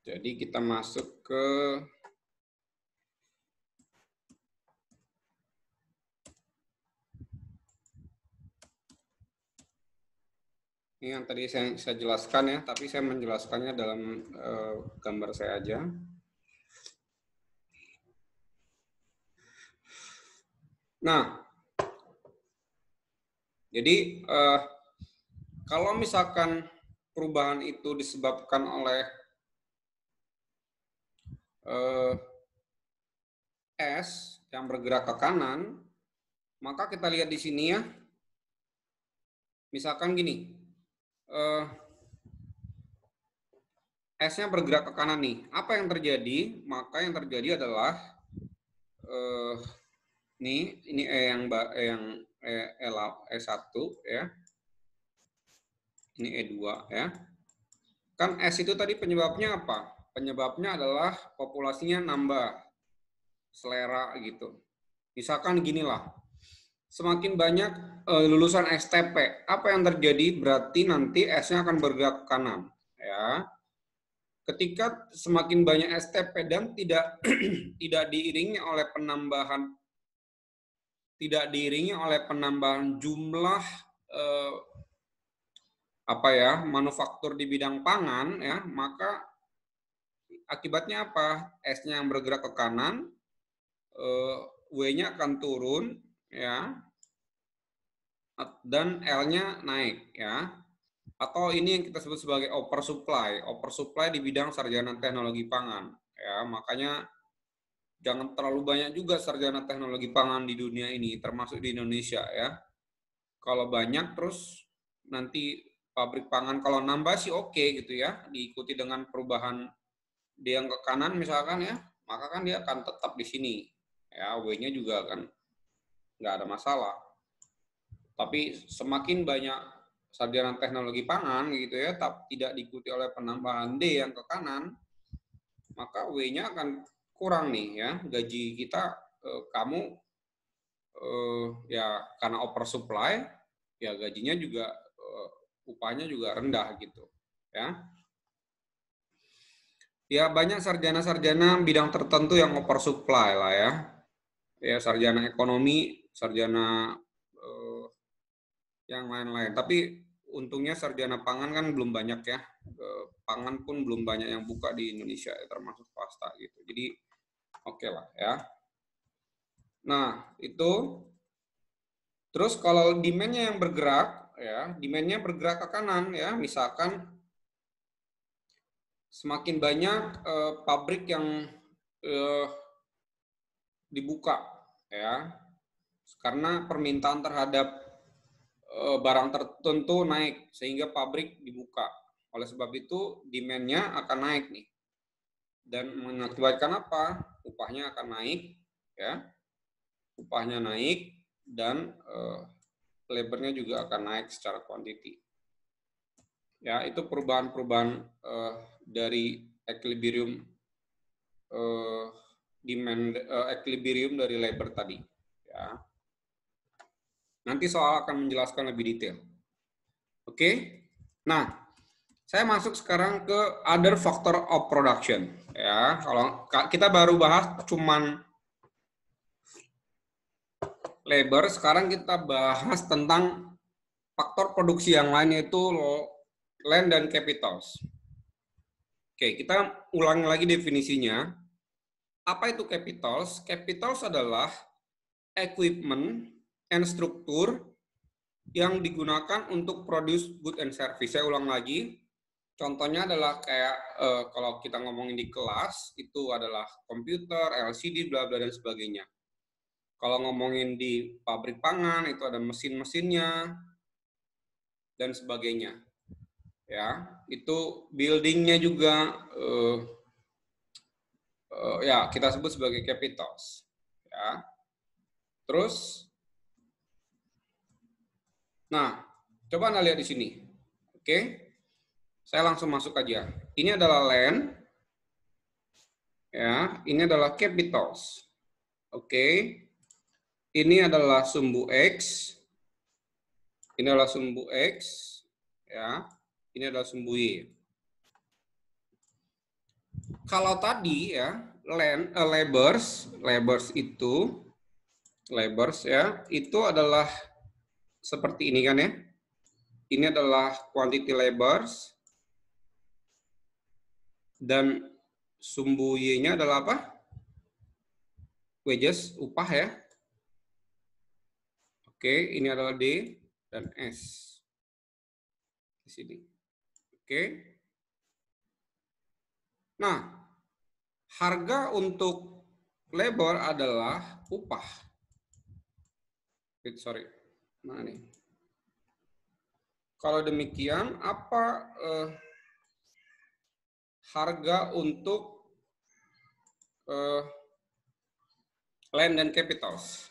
Jadi kita masuk ke ini yang tadi saya jelaskan ya, tapi saya menjelaskannya dalam gambar saya aja. Nah, jadi kalau misalkan perubahan itu disebabkan oleh S yang bergerak ke kanan, maka kita lihat di sini ya, misalkan gini, S-nya bergerak ke kanan nih. Apa yang terjadi? Maka yang terjadi adalah ini E1 ya. Ini E2 ya. Kan S itu tadi penyebabnya apa? Penyebabnya adalah populasinya nambah, selera gitu. Misalkan ginilah, semakin banyak lulusan STP, apa yang terjadi? Berarti nanti S-nya akan bergerak ke kanan ya. Ketika semakin banyak STP dan tidak diiringi oleh penambahan jumlah manufaktur di bidang pangan ya, maka akibatnya apa? S-nya yang bergerak ke kanan, W-nya akan turun ya, dan L-nya naik ya. Atau ini yang kita sebut sebagai oversupply di bidang sarjana teknologi pangan ya. Makanya jangan terlalu banyak juga sarjana teknologi pangan di dunia ini, termasuk di Indonesia ya. Kalau banyak terus nanti pabrik pangan kalau nambah sih oke gitu ya, diikuti dengan perubahan dia yang ke kanan misalkan ya, maka kan dia akan tetap di sini ya, W-nya juga kan nggak ada masalah. Tapi semakin banyak sarjana teknologi pangan gitu ya, tidak diikuti oleh penambahan D yang ke kanan, maka W-nya akan kurang nih ya, gaji kita kamu ya karena oversupply ya gajinya juga upahnya juga rendah gitu ya. Ya banyak sarjana-sarjana bidang tertentu yang oversupply lah ya. Ya sarjana ekonomi, sarjana yang lain-lain. Tapi untungnya sarjana pangan kan belum banyak ya. Pangan pun belum banyak yang buka di Indonesia ya, termasuk swasta gitu. Jadi oke lah ya. Nah, itu terus kalau demand-nya yang bergerak ya, demand-nya bergerak ke kanan ya, misalkan semakin banyak pabrik yang dibuka ya, karena permintaan terhadap barang tertentu naik sehingga pabrik dibuka. Oleh sebab itu demand-nya akan naik nih, dan mengakibatkan apa? Upahnya akan naik ya, upahnya naik dan labor-nya juga akan naik secara kuantiti. Ya, itu perubahan-perubahan dari equilibrium equilibrium dari labor tadi. Ya. Nanti soal akan menjelaskan lebih detail. Oke. Nah, saya masuk sekarang ke other factor of production. Ya, kalau kita baru bahas cuman labor, sekarang kita bahas tentang faktor produksi yang lain, yaitu land dan capitals. Oke, kita ulangi lagi definisinya. Apa itu capitals? Capitals adalah equipment and struktur yang digunakan untuk produce good and service. Saya ulang lagi. Contohnya adalah kayak kalau kita ngomongin di kelas, itu adalah komputer, LCD, bla bla dan sebagainya. Kalau ngomongin di pabrik pangan, itu ada mesin-mesinnya dan sebagainya. Ya, itu buildingnya juga ya kita sebut sebagai capitals. Ya. Terus, nah, coba Anda lihat di sini. Oke, saya langsung masuk aja. Ini adalah land, ya. Ini adalah capitals. Oke, ini adalah sumbu X. Ini adalah sumbu X, ya. Ini adalah sumbu Y. Kalau tadi ya labors ya itu adalah seperti ini kan ya. Ini adalah quantity labors dan sumbu Y-nya adalah apa? Wages, upah ya. Oke, ini adalah D dan S di sini. Oke. Nah, harga untuk labor adalah upah. Sorry, mana nih? Kalau demikian, apa harga untuk land dan capitals?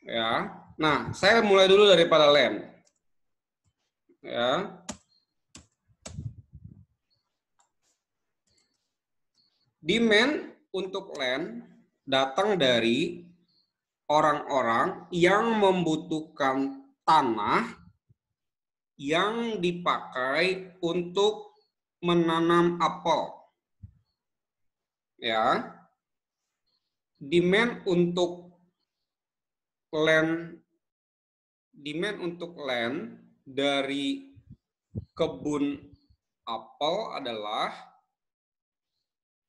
Ya, nah saya mulai dulu daripada land. Ya, demand untuk land datang dari orang-orang yang membutuhkan tanah yang dipakai untuk menanam apel. Ya. Demand untuk land dari kebun apel adalah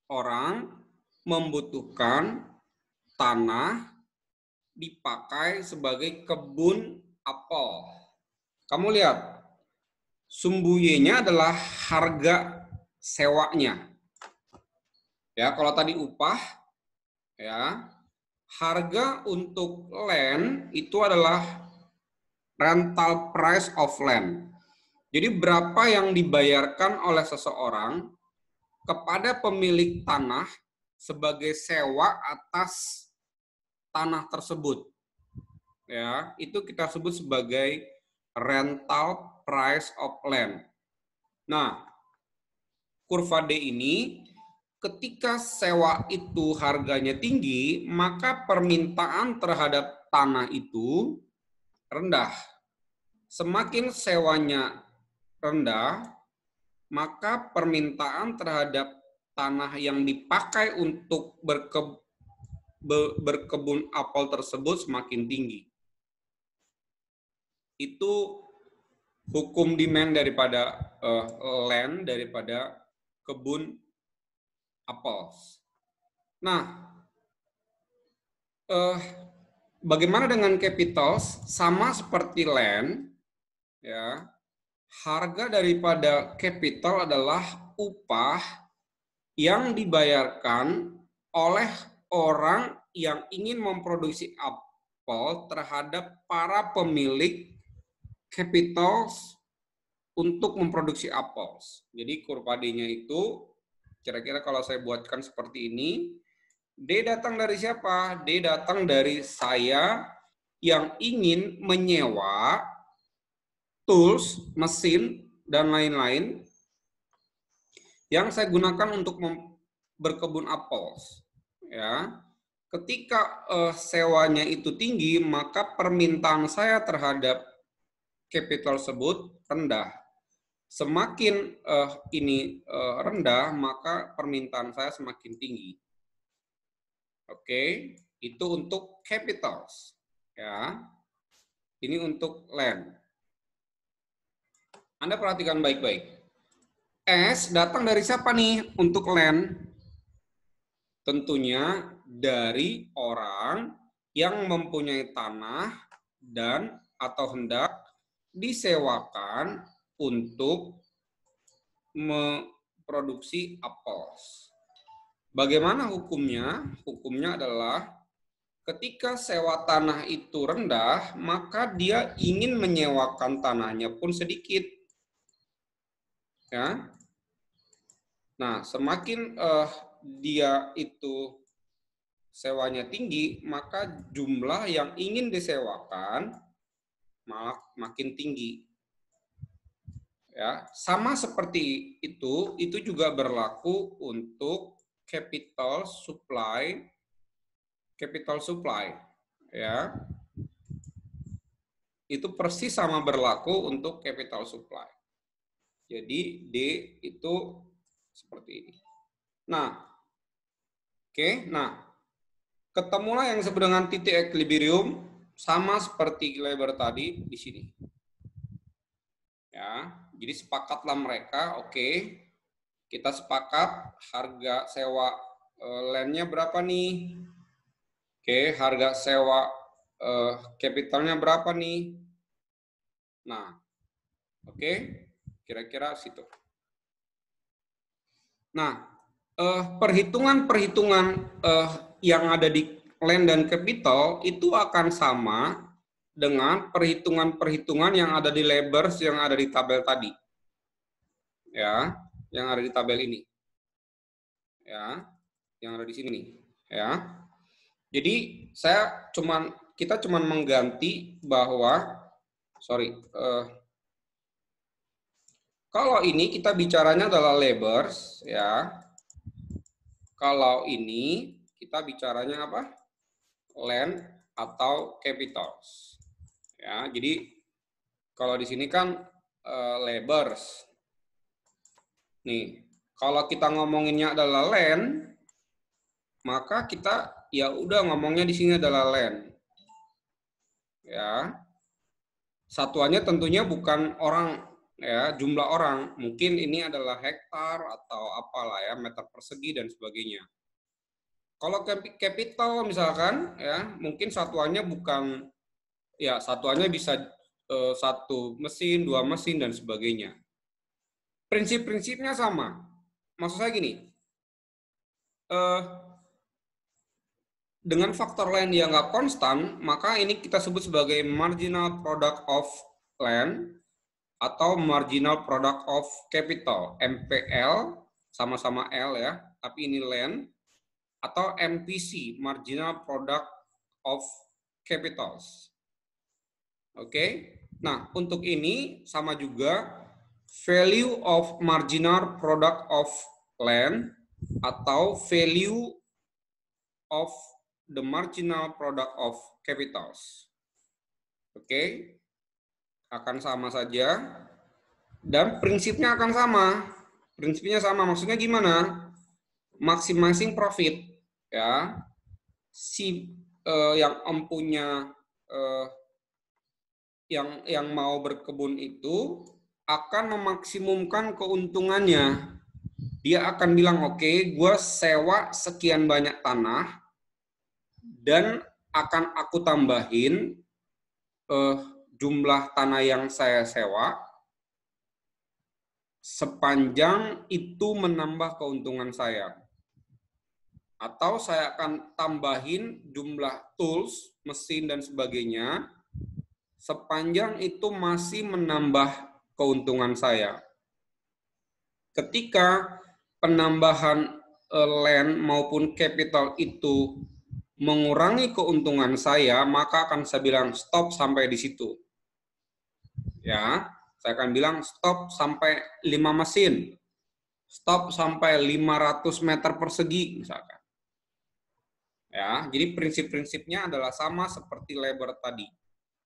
orang membutuhkan tanah dipakai sebagai kebun apel. Kamu lihat, sumbu Y-nya adalah harga sewanya. Ya, kalau tadi upah, ya, harga untuk land itu adalah rental price of land. Jadi berapa yang dibayarkan oleh seseorang kepada pemilik tanah sebagai sewa atas tanah tersebut. Ya, itu kita sebut sebagai rental price of land. Nah, kurva D ini ketika sewa itu harganya tinggi, maka permintaan terhadap tanah itu rendah. Semakin sewanya rendah, maka permintaan terhadap tanah yang dipakai untuk berkebun apel tersebut semakin tinggi. Itu hukum demand daripada land, daripada kebun apel. Nah, bagaimana dengan capitals? Sama seperti land, ya. Harga daripada capital adalah upah yang dibayarkan oleh orang yang ingin memproduksi apel terhadap para pemilik capitals untuk memproduksi apel. Jadi kurva D-nya itu kira-kira kalau saya buatkan seperti ini, D datang dari siapa? D datang dari saya yang ingin menyewa tools, mesin, dan lain-lain yang saya gunakan untuk berkebun apel. Ya, ketika sewanya itu tinggi, maka permintaan saya terhadap capital tersebut rendah. Semakin ini rendah, maka permintaan saya semakin tinggi. Oke, itu untuk capitals. Ya, ini untuk land. Anda perhatikan baik-baik. S datang dari siapa nih untuk land? Tentunya dari orang yang mempunyai tanah dan atau hendak disewakan untuk memproduksi apel. Bagaimana hukumnya? Hukumnya adalah ketika sewa tanah itu rendah, maka dia ingin menyewakan tanahnya pun sedikit. Ya. Nah, semakin dia itu sewanya tinggi, maka jumlah yang ingin disewakan malah makin tinggi. Ya, sama seperti itu juga berlaku untuk capital supply, ya. Itu persis sama berlaku untuk capital supply. Jadi D itu seperti ini. Nah, oke. Nah, ketemulah yang disebut dengan titik equilibrium, sama seperti lebar tadi di sini. Ya, jadi sepakatlah mereka, oke. Kita sepakat harga sewa landnya berapa nih? Oke, harga sewa capitalnya berapa nih? Nah, oke, kira-kira situ. Nah, perhitungan-perhitungan yang ada di land dan capital itu akan sama dengan perhitungan-perhitungan yang ada di labors yang ada di tabel tadi. Ya, yang ada di tabel ini. Ya, yang ada di sini nih, ya. Jadi kita cuman mengganti bahwa kalau ini kita bicaranya adalah labors, ya. Kalau ini kita bicaranya apa? Land atau capitals. Ya, jadi kalau di sini kan labors. Nih, kalau kita ngomonginnya adalah land, maka kita ya udah ngomongnya di sini adalah land. Ya. Satuannya tentunya bukan orang, ya, jumlah orang. Mungkin ini adalah hektar atau apalah ya, meter persegi dan sebagainya. Kalau capital misalkan, ya, mungkin satuannya bukan, ya, satuannya bisa satu mesin, dua mesin dan sebagainya. Prinsip-prinsipnya sama. Maksud saya gini, dengan faktor land yang nggak konstan, maka ini kita sebut sebagai marginal product of land atau marginal product of capital, MPL, sama-sama L ya, tapi ini land, atau MPC, marginal product of capitals. Oke, nah untuk ini sama juga value of marginal product of land atau value of the marginal product of capitals. Oke, akan sama saja dan prinsipnya akan sama. Prinsipnya sama, maksudnya gimana? Maximizing profit, ya. Si yang empunya yang mau berkebun itu akan memaksimumkan keuntungannya. Dia akan bilang, oke, gue sewa sekian banyak tanah dan akan aku tambahin jumlah tanah yang saya sewa sepanjang itu menambah keuntungan saya. Atau saya akan tambahin jumlah tools, mesin, dan sebagainya sepanjang itu masih menambah keuntungan saya. Ketika penambahan land maupun capital itu mengurangi keuntungan saya, maka akan saya bilang stop sampai di situ. Ya, saya akan bilang stop sampai 5 mesin. Stop sampai 500 meter persegi misalkan. Ya, jadi prinsip-prinsipnya adalah sama seperti labor tadi.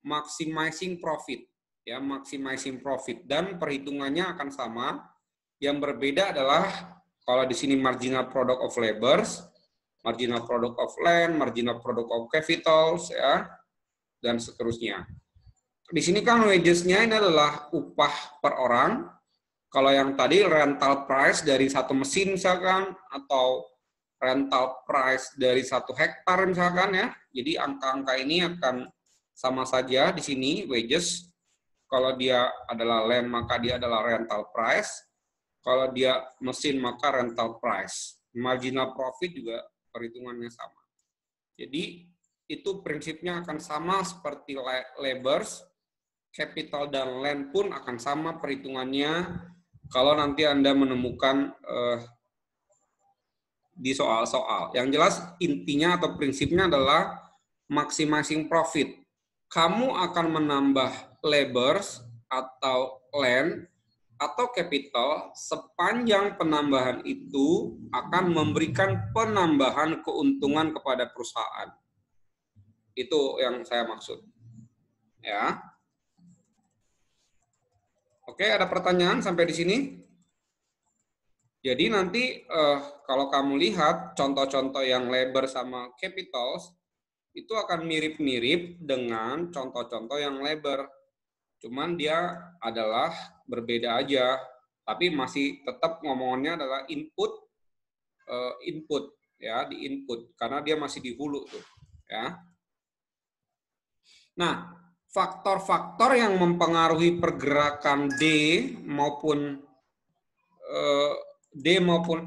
Maximizing profit, ya, maximizing profit, dan perhitungannya akan sama. Yang berbeda adalah kalau di sini marginal product of labors, marginal product of land, marginal product of capitals, ya, dan seterusnya. Di sini kan wages-nya ini adalah upah per orang. Kalau yang tadi rental price dari satu mesin misalkan, atau rental price dari 1 hektar misalkan ya. Jadi angka-angka ini akan sama saja di sini wages. Kalau dia adalah land maka dia adalah rental price. Kalau dia mesin maka rental price. Marginal profit juga perhitungannya sama. Jadi itu prinsipnya akan sama seperti labors, capital dan land pun akan sama perhitungannya kalau nanti Anda menemukan di soal-soal. Yang jelas intinya atau prinsipnya adalah maximizing profit. Kamu akan menambah labors atau land atau capital sepanjang penambahan itu akan memberikan penambahan keuntungan kepada perusahaan. Itu yang saya maksud. Ya. Oke, ada pertanyaan sampai di sini? Jadi nanti kalau kamu lihat contoh-contoh yang lebar sama capitals, itu akan mirip-mirip dengan contoh-contoh yang lebar. Cuman dia adalah berbeda aja. Tapi masih tetap ngomongannya adalah input, ya, di input. Karena dia masih di hulu tuh. Ya. Nah, faktor-faktor yang mempengaruhi pergerakan D maupun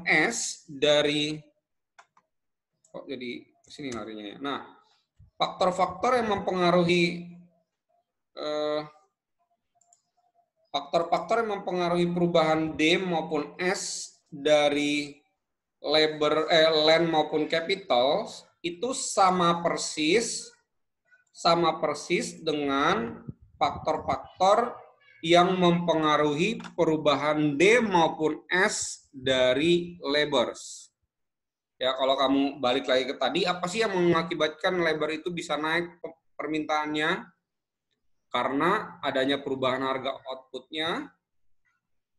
S dari kok jadi sini larinya ya. Nah, faktor-faktor yang mempengaruhi perubahan D maupun S dari len maupun capital itu sama persis dengan faktor-faktor yang mempengaruhi perubahan D maupun S dari labors. Ya, kalau kamu balik lagi ke tadi, apa sih yang mengakibatkan labor itu bisa naik permintaannya? Karena adanya perubahan harga outputnya.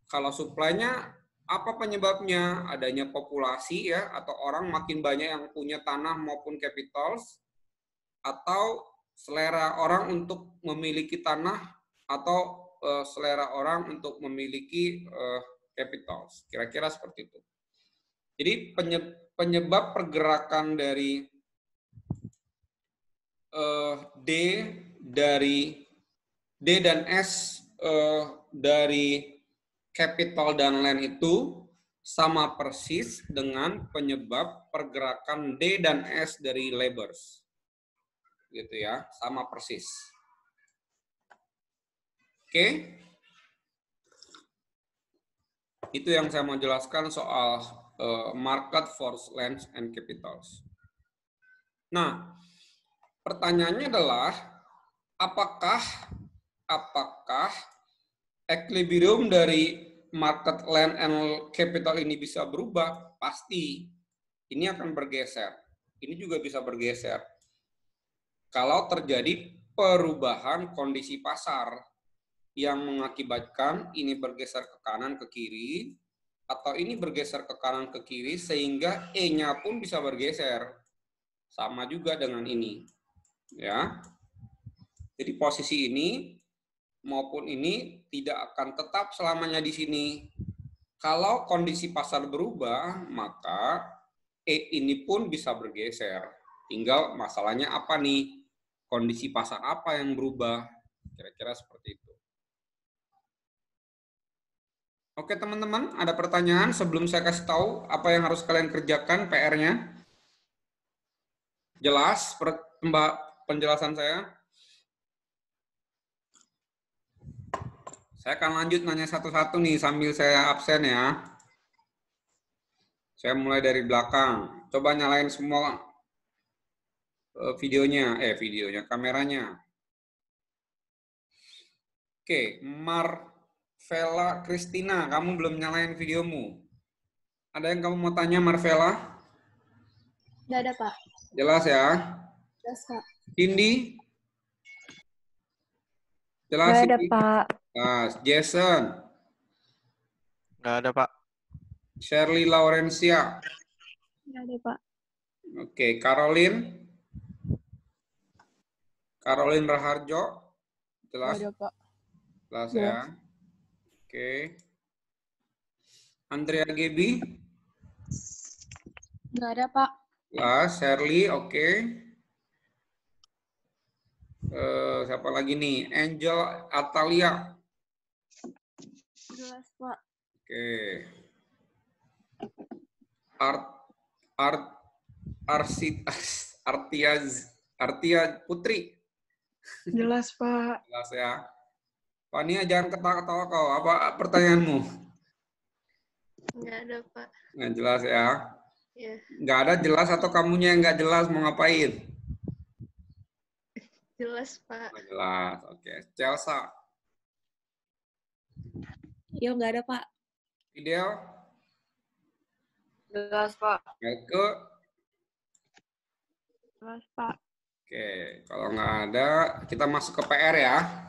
Kalau supply-nya, apa penyebabnya? Adanya populasi ya, atau orang makin banyak yang punya tanah maupun capitals, atau selera orang untuk memiliki tanah, atau selera orang untuk memiliki capitals. Kira-kira seperti itu. Jadi penyebab pergerakan dari D dan S dari capital dan land itu sama persis dengan penyebab pergerakan D dan S dari labors. Gitu ya, sama persis. Oke. Itu yang saya mau jelaskan soal market for lands and capitals. Nah, pertanyaannya adalah apakah equilibrium dari market land and capital ini bisa berubah? Pasti. Ini akan bergeser. Ini juga bisa bergeser. Kalau terjadi perubahan kondisi pasar yang mengakibatkan ini bergeser ke kanan ke kiri, atau ini bergeser ke kanan ke kiri sehingga E-nya pun bisa bergeser. Sama juga dengan ini. Ya. Jadi posisi ini maupun ini tidak akan tetap selamanya di sini. Kalau kondisi pasar berubah, maka E ini pun bisa bergeser. Tinggal masalahnya apa nih? Kondisi pasar apa yang berubah? Kira-kira seperti itu. Oke teman-teman, ada pertanyaan sebelum saya kasih tahu apa yang harus kalian kerjakan PR-nya? Jelas penjelasan saya? Saya akan lanjut nanya satu-satu nih sambil saya absen ya. Saya mulai dari belakang. Coba nyalain semua kameranya. Oke, Marvela Christina, kamu belum nyalain videomu. Ada yang kamu mau tanya, Marvela? Nggak ada, Pak. Jelas ya? Jelas, Pak. Cindy? Jelas, Nggak ada, Cindy? Pak. Jelas. Jason? Nggak ada, Pak. Shirley Laurencia? Nggak ada, Pak. Oke, Caroline? Caroline Raharjo? Jelas? Nggak ada, Pak. Jelas ya? Oke. Andrea Gebi? Nggak ada, Pak. Jelas. Shirley, oke. Siapa lagi nih? Angel Atalia? Jelas, Pak. Oke. Artia Putri? Jelas, Pak. Jelas ya. Fania, jangan ketawa-ketawa kau. Apa pertanyaanmu? Nggak ada, Pak. Nggak jelas ya. Iya. Nggak ada jelas atau kamunya yang nggak jelas mau ngapain? Jelas, Pak. Nggak jelas. Oke. Chelsea? Iya, nggak ada, Pak. Fidel? Jelas, Pak. Elke? Jelas, Pak. Oke. Kalau nggak ada, kita masuk ke PR ya.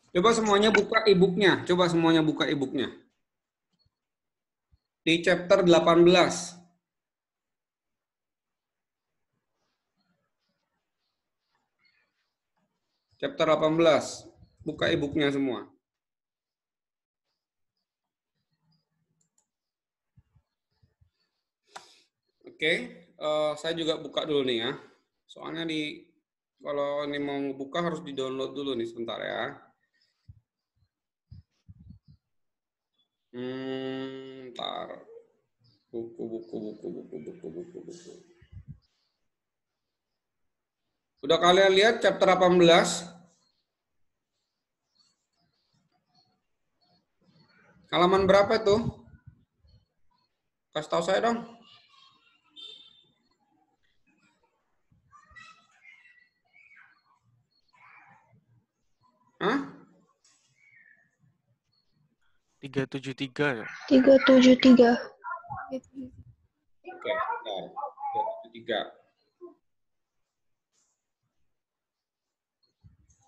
Coba semuanya buka e-booknya. Di chapter 18. Chapter 18. Buka e-booknya semua. Oke, saya juga buka dulu nih ya. Soalnya kalau ini mau buka harus di-download dulu nih sebentar ya. Ntar. Buku. Udah kalian lihat chapter 18? Halaman berapa itu? Kasih tahu saya dong. Hah? 373 ya? 373. Oke,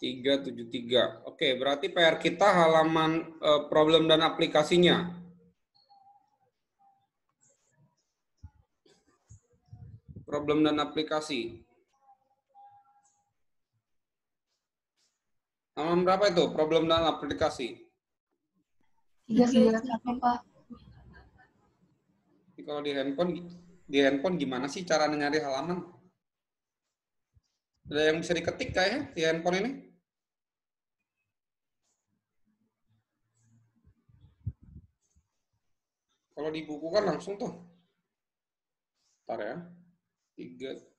373. Oke, berarti PR kita halaman problem dan aplikasinya. Problem dan aplikasi. Halaman berapa itu? Problem dan aplikasi. 391, Pak. Jadi kalau di handphone gimana sih cara nyari halaman? Ada yang bisa diketik ya di handphone ini? Kalau di buku kan langsung tuh. Bentar ya. 3.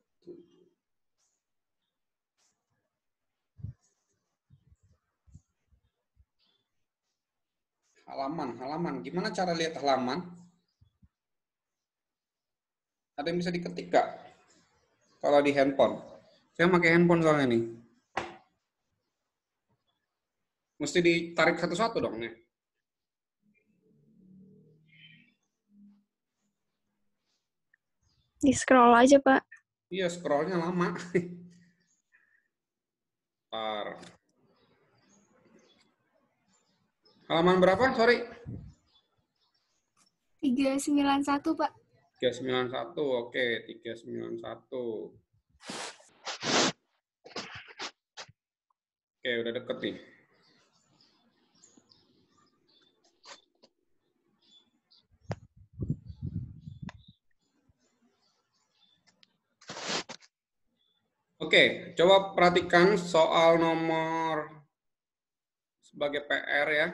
Halaman. Gimana cara lihat halaman? Ada yang bisa diketik nggak? Kalau di handphone. Saya pakai handphone soalnya nih. Mesti ditarik satu-satu dong nih. Di scroll aja, Pak. Iya, scrollnya lama. Bentar. Halaman berapa? Sorry. 391, Pak. 391. Oke, 391. Oke, udah deket nih. Oke, coba perhatikan soal nomor sebagai PR ya.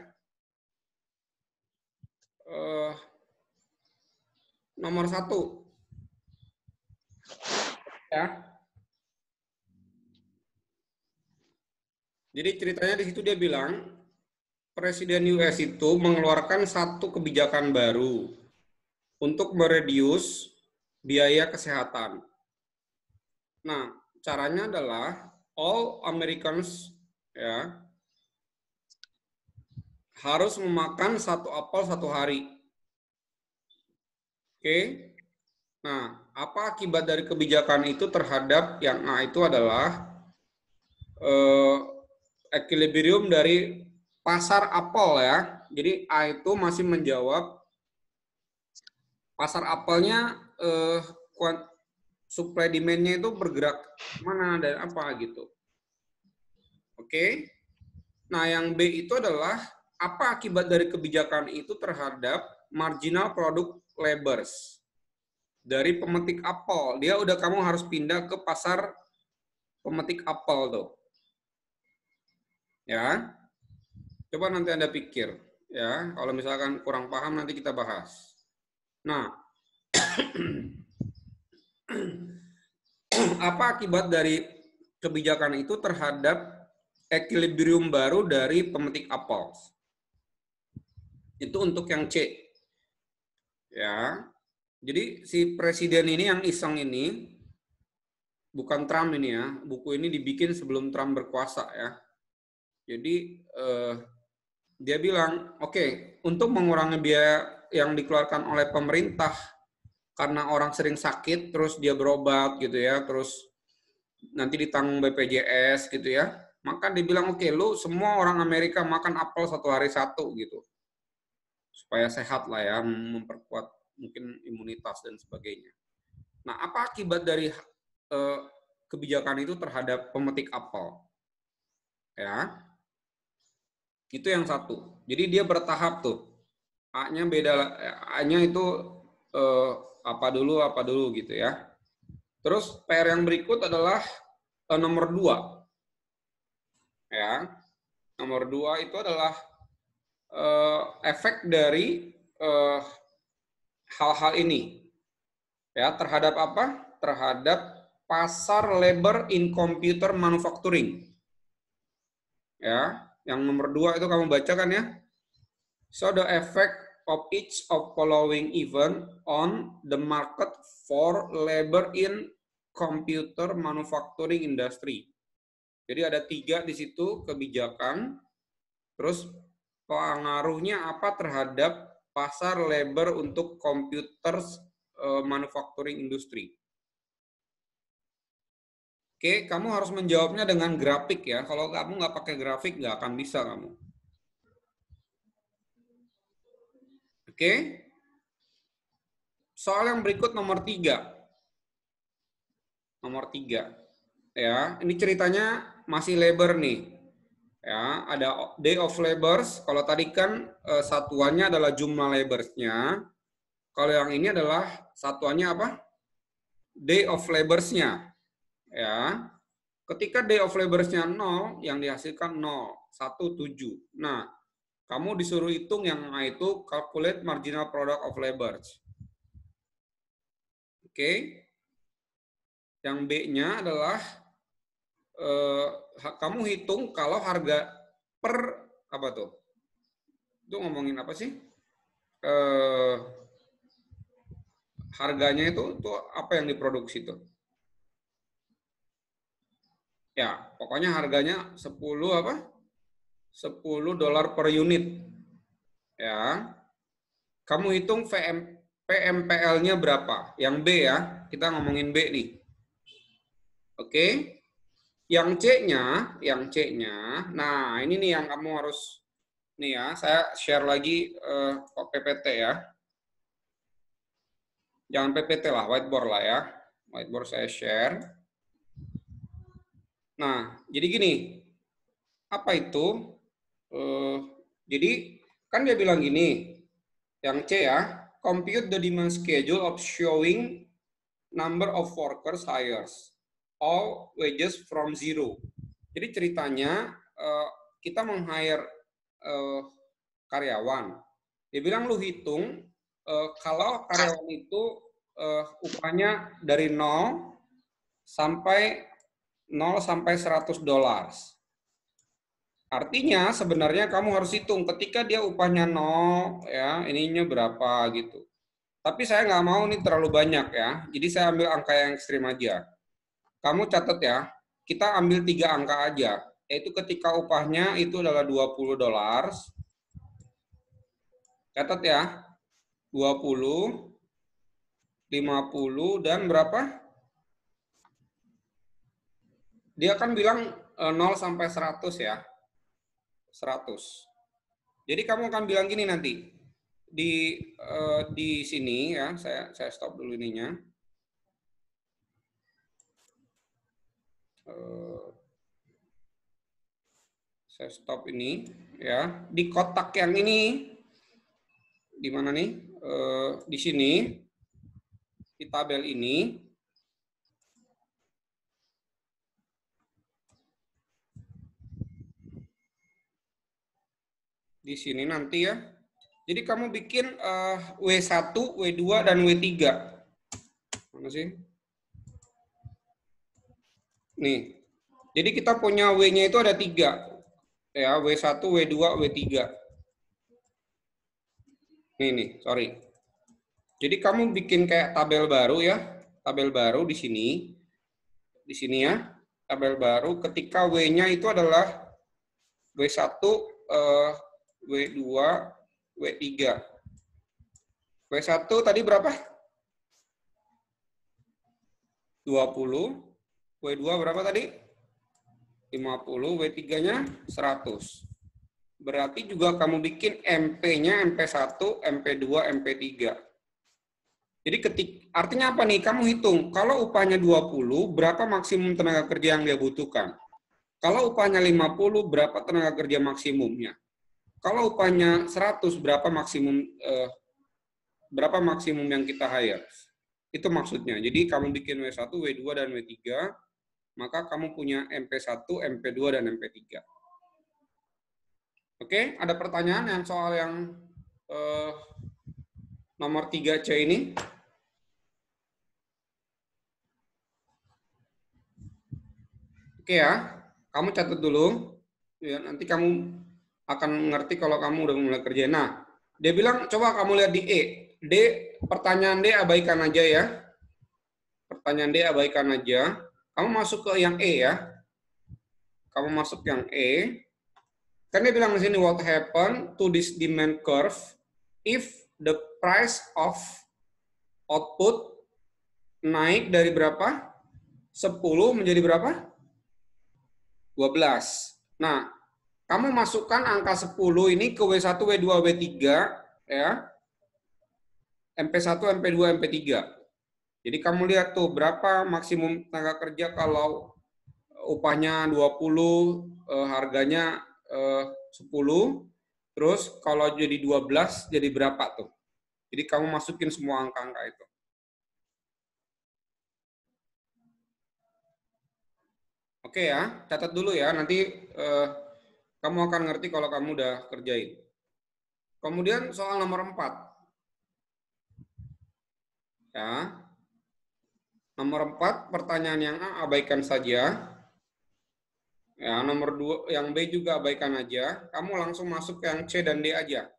Nomor 1. Ya. Jadi ceritanya di situ dia bilang, Presiden US itu mengeluarkan satu kebijakan baru untuk mereduce biaya kesehatan. Nah, caranya adalah all Americans ya harus memakan satu apel satu hari. Oke. Nah, apa akibat dari kebijakan itu terhadap yang A itu adalah equilibrium dari pasar apel ya. Jadi A itu masih menjawab pasar apelnya supply demand-nya itu bergerak mana dan apa gitu. Oke. Nah, yang B itu adalah apa akibat dari kebijakan itu terhadap marginal product labors dari pemetik apel. Dia udah kamu harus pindah ke pasar pemetik apel tuh. Ya. Coba nanti Anda pikir ya. Kalau misalkan kurang paham nanti kita bahas. Nah, apa akibat dari kebijakan itu terhadap equilibrium baru dari pemetik apel? Itu untuk yang C. Ya. Jadi si presiden ini yang iseng ini, bukan Trump ini ya, buku ini dibikin sebelum Trump berkuasa ya. Jadi dia bilang, oke, untuk mengurangi biaya yang dikeluarkan oleh pemerintah karena orang sering sakit, terus dia berobat gitu ya, terus nanti ditanggung BPJS gitu ya, maka dia bilang, oke, lu semua orang Amerika makan apel satu hari satu gitu. supaya sehat lah ya, memperkuat mungkin imunitas dan sebagainya. Nah, apa akibat dari kebijakan itu terhadap pemetik apel? Ya, itu yang satu. Jadi dia bertahap tuh. A-nya beda, A-nya itu apa dulu gitu ya. Terus PR yang berikut adalah nomor 2. Ya. Nomor 2 itu adalah efek dari hal-hal ini. Ya, terhadap apa? Terhadap pasar labor in computer manufacturing. Ya, yang nomor 2 itu kamu baca kan ya? So the effect of each of following event on the market for labor in computer manufacturing industry. Jadi ada 3 di situ kebijakan. Terus pengaruhnya apa terhadap pasar labor untuk computer manufacturing industry. Oke, kamu harus menjawabnya dengan grafik ya. Kalau kamu nggak pakai grafik, nggak akan bisa kamu. Oke. Soal yang berikut nomor 3. Nomor 3. Ya, ini ceritanya masih labor nih. Ya, ada day of labors. Kalau tadi kan satuannya adalah jumlah laborsnya. Kalau yang ini adalah satuannya apa? Day of labors-nya. Ya. Ketika day of labors-nya 0, yang dihasilkan 0, 1, 7. Nah, kamu disuruh hitung yang A itu calculate marginal product of labors. Oke. Yang B-nya adalah kamu hitung kalau harga per apa tuh? Itu ngomongin apa sih? Harganya itu apa yang diproduksi tuh? Ya, pokoknya harganya 10 apa? $10 per unit. Ya. Kamu hitung PMPL-nya berapa? Yang B ya. Kita ngomongin B nih. Oke. Yang C-nya, nah ini nih yang kamu harus nih ya, saya share lagi PPT ya. Jangan PPT lah, whiteboard lah ya. Whiteboard saya share. Nah, jadi gini, apa itu? Jadi kan dia bilang gini, yang C ya, compute the demand schedule of showing number of workers hires all wages from 0. Jadi ceritanya kita meng-hire karyawan. Dia bilang lu hitung kalau karyawan itu upahnya dari 0 sampai $100. Artinya sebenarnya kamu harus hitung ketika dia upahnya 0 ya, ininya berapa gitu. Tapi saya nggak mau nih terlalu banyak ya. Jadi saya ambil angka yang ekstrim aja. Kamu catat ya, kita ambil 3 angka aja. Yaitu ketika upahnya itu adalah $20. Catat ya. 20, 50 dan berapa? Dia kan bilang 0 sampai 100 ya. 100. Jadi kamu akan bilang gini nanti. Di sini ya, saya stop dulu ininya. Saya stop ini ya. Di kotak yang ini di mana nih? Di sini di tabel ini di sini nanti ya. Jadi kamu bikin W1, W2 dan W3. Mana sih? Nih. Jadi kita punya W-nya itu ada 3. Ya, W1, W2, W3. Nih, sorry. Jadi kamu bikin kayak tabel baru ya. Tabel baru di sini. Di sini ya. Tabel baru ketika W-nya itu adalah W1, W2, W3. W1 tadi berapa? 20. W2 berapa tadi? 50. W3-nya 100. berarti juga kamu bikin MP-nya MP1, MP2, MP3. Jadi artinya apa nih? Kamu hitung, kalau upahnya 20, berapa maksimum tenaga kerja yang dia butuhkan? Kalau upahnya 50, berapa tenaga kerja maksimumnya? Kalau upahnya 100, berapa maksimum yang kita hire? Itu maksudnya. Jadi kamu bikin W1, W2, dan W3, maka kamu punya MP1, MP2, dan MP3. Oke, ada pertanyaan yang soal yang nomor 3C ini? Oke ya, kamu catat dulu. Ya, nanti kamu akan ngerti kalau kamu udah mulai kerja. Nah, dia bilang, coba kamu lihat di E. D, pertanyaan D abaikan aja ya. Pertanyaan D abaikan aja. Kamu masuk ke yang E ya. Kamu masuk yang E. Kan dia bilang di sini, what happen to this demand curve if the price of output naik dari berapa? 10 menjadi berapa? 12. Nah, kamu masukkan angka 10 ini ke W1, W2, W3, ya. MP1, MP2, MP3. Jadi kamu lihat tuh berapa maksimum tenaga kerja kalau upahnya 20, harganya 10, terus kalau jadi 12 jadi berapa tuh? Jadi kamu masukin semua angka-angka itu. Oke ya, catat dulu ya, nanti kamu akan ngerti kalau kamu udah kerjain. Kemudian soal nomor 4. Ya. Nomor 4, pertanyaan yang A abaikan saja. Ya, nomor 2, yang B juga abaikan aja. Kamu langsung masuk ke yang C dan D aja.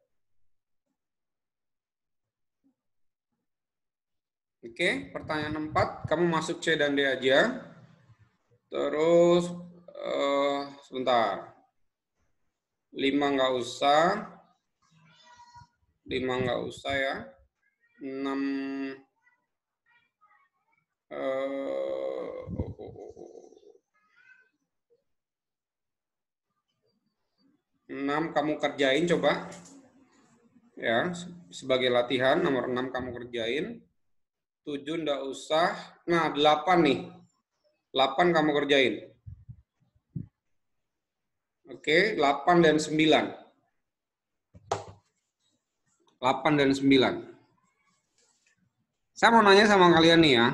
Oke, pertanyaan 4, kamu masuk C dan D aja. Terus, sebentar. 5 nggak usah. 5 nggak usah ya. 6, 6 kamu kerjain coba. Ya, sebagai latihan, nomor 6 kamu kerjain. 7 nggak usah. Nah, 8 nih. 8 kamu kerjain. Oke, 8 dan 9. 8 dan 9. Saya mau nanya sama kalian nih ya.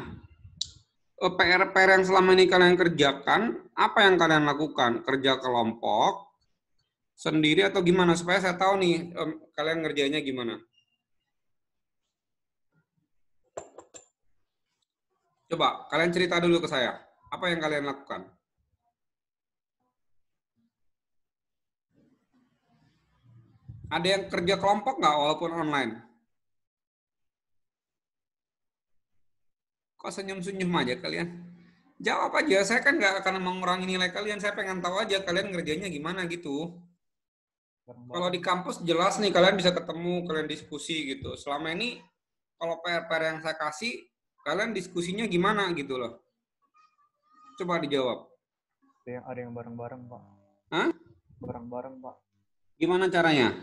PR-PR yang selama ini kalian kerjakan, apa yang kalian lakukan? Kerja kelompok, sendiri atau gimana? Supaya saya tahu nih, kalian ngerjainnya gimana. Coba, kalian cerita dulu ke saya. Apa yang kalian lakukan? Ada yang kerja kelompok nggak walaupun online? Kok senyum-senyum aja kalian? Jawab aja, saya kan nggak akan mengurangi nilai kalian. Saya pengen tahu aja kalian ngerjainnya gimana gitu. Kalau di kampus jelas nih kalian bisa ketemu, kalian diskusi gitu. Selama ini kalau PR-PR yang saya kasih, kalian diskusinya gimana gitu loh. Coba dijawab. Ada yang bareng-bareng, Pak. Hah? Bareng-bareng, Pak. Gimana caranya?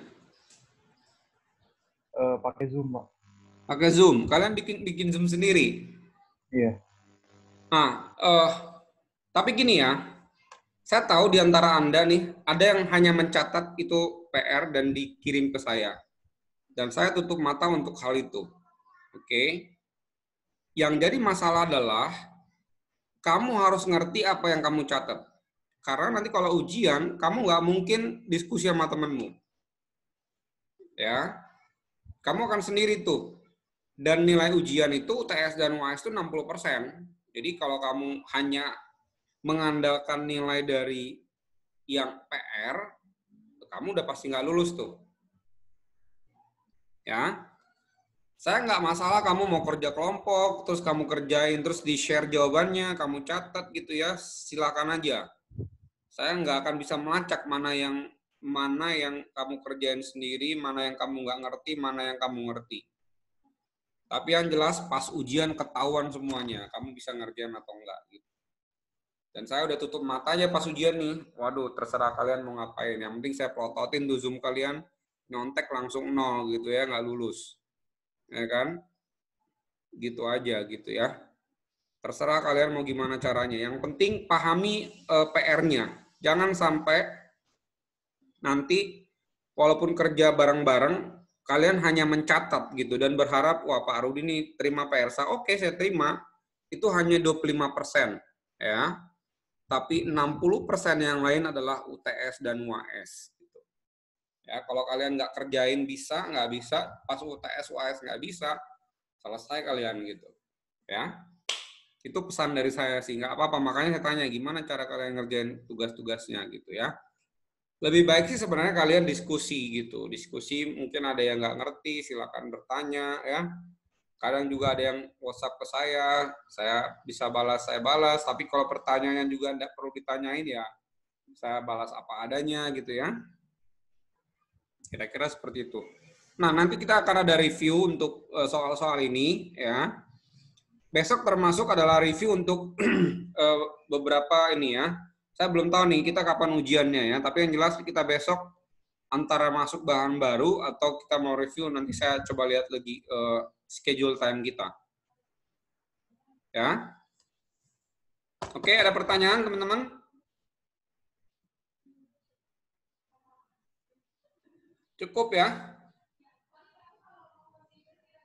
Pakai Zoom, Pak. Pakai Zoom. Kalian bikin Zoom sendiri? Iya. Nah, tapi gini ya, saya tahu di antara Anda nih, ada yang hanya mencatat itu PR dan dikirim ke saya. Dan saya tutup mata untuk hal itu. Oke? Yang jadi masalah adalah, kamu harus ngerti apa yang kamu catat. Karena nanti kalau ujian, kamu nggak mungkin diskusi sama temenmu. Ya, kamu akan sendiri tuh. Dan nilai ujian itu, UTS dan UAS itu 60%. Jadi kalau kamu hanya mengandalkan nilai dari yang PR, kamu udah pasti nggak lulus tuh. Ya, saya nggak masalah kamu mau kerja kelompok, terus kamu kerjain, terus di-share jawabannya, kamu catat gitu ya, silakan aja. Saya nggak akan bisa melacak mana yang kamu kerjain sendiri, mana yang kamu nggak ngerti, mana yang kamu ngerti. Tapi yang jelas pas ujian ketahuan semuanya, kamu bisa ngerjain atau enggak. Gitu. Dan saya udah tutup mata aja pas ujian nih. Waduh, terserah kalian mau ngapain. Yang penting saya plototin tuh Zoom kalian, nyontek langsung 0 gitu ya, nggak lulus. Ya kan? Gitu aja gitu ya. Terserah kalian mau gimana caranya. Yang penting pahami PR-nya. Jangan sampai nanti walaupun kerja bareng-bareng, kalian hanya mencatat gitu dan berharap, wah Pak Rudi ini terima PR saya. Oke, saya terima. Itu hanya 25%. Ya. Tapi 60% yang lain adalah UTS dan UAS. Gitu. Ya, kalau kalian nggak kerjain bisa, nggak bisa, pas UTS, UAS nggak bisa, selesai kalian gitu. Ya, itu pesan dari saya sih, nggak apa-apa. Makanya saya tanya gimana cara kalian ngerjain tugas-tugasnya gitu ya. Lebih baik sih sebenarnya kalian diskusi gitu. Diskusi mungkin ada yang nggak ngerti, silakan bertanya ya. Kadang juga ada yang WhatsApp ke saya bisa balas, saya balas. Tapi kalau pertanyaannya juga tidak perlu ditanyain ya, saya balas apa adanya gitu ya. Kira-kira seperti itu. Nah, nanti kita akan ada review untuk soal-soal ini ya. Besok termasuk adalah review untuk beberapa ini ya. Saya belum tahu nih kita kapan ujiannya ya, tapi yang jelas kita besok antara masuk bahan baru atau kita mau review, nanti saya coba lihat lagi schedule time kita. Ya. Oke, ada pertanyaan teman-teman? Cukup ya?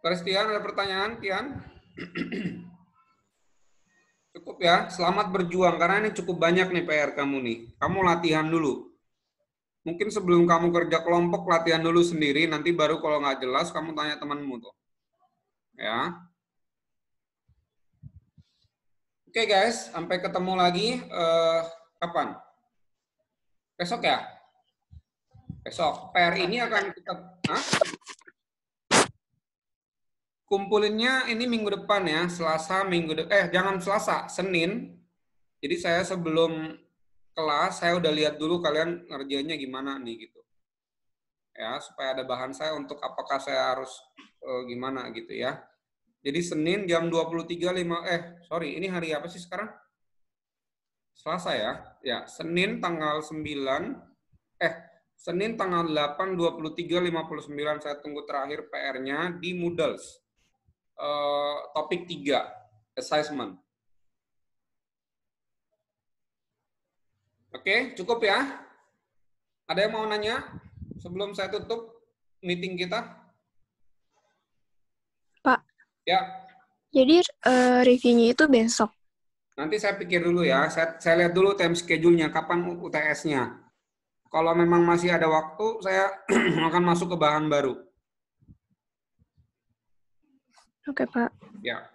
Christian, ada pertanyaan, Tian? Cukup ya, selamat berjuang karena ini cukup banyak nih PR kamu nih. Kamu latihan dulu. Mungkin sebelum kamu kerja kelompok, latihan dulu sendiri, nanti baru kalau nggak jelas, kamu tanya temanmu tuh. Ya. Oke guys, sampai ketemu lagi. Kapan? Besok ya? Besok. PR ini akan kita... Kumpulinnya ini minggu depan ya, Selasa, jangan Selasa, Senin. Jadi saya sebelum kelas, saya udah lihat dulu kalian ngerjainnya gimana nih gitu. Ya, supaya ada bahan saya untuk apakah saya harus gimana gitu ya. Jadi Senin jam 23.05, ini hari apa sih sekarang? Selasa ya? Ya, Senin tanggal 9, Senin tanggal 8, 23.59, saya tunggu terakhir PR-nya di Moodles. Topik 3, assessment. Oke, cukup ya? Ada yang mau nanya sebelum saya tutup meeting kita? Pak, Ya. jadi reviewnya itu besok. Nanti saya pikir dulu ya. Saya lihat dulu time schedule-nya, kapan UTS-nya. Kalau memang masih ada waktu, saya akan masuk ke bahan baru. Oke, Pak. Ya.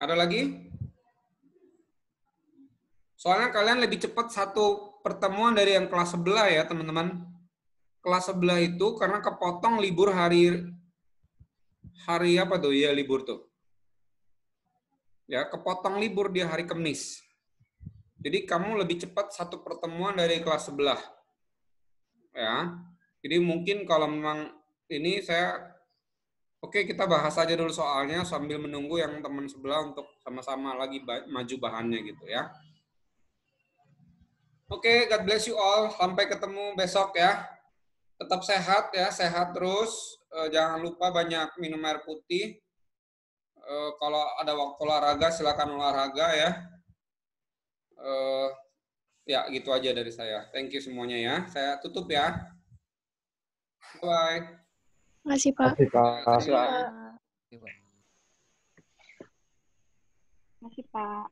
Ada lagi? Soalnya kalian lebih cepat satu pertemuan dari yang kelas sebelah ya, teman-teman. Kelas sebelah itu karena kepotong libur hari apa tuh? Ya, libur tuh. Ya, kepotong libur di hari Kamis. Jadi kamu lebih cepat satu pertemuan dari kelas sebelah. Ya. Jadi mungkin kalau memang ini oke, kita bahas aja dulu soalnya sambil menunggu yang teman sebelah untuk sama-sama lagi maju bahannya gitu ya. Oke, God bless you all. Sampai ketemu besok ya. Tetap sehat ya, sehat terus. Jangan lupa banyak minum air putih. Kalau ada waktu olahraga, silakan olahraga ya. Ya, gitu aja dari saya. Thank you semuanya ya. Saya tutup ya. Bye. Makasih, Pak. Makasih, Pak. Terima kasih, Pak. Masih Pak.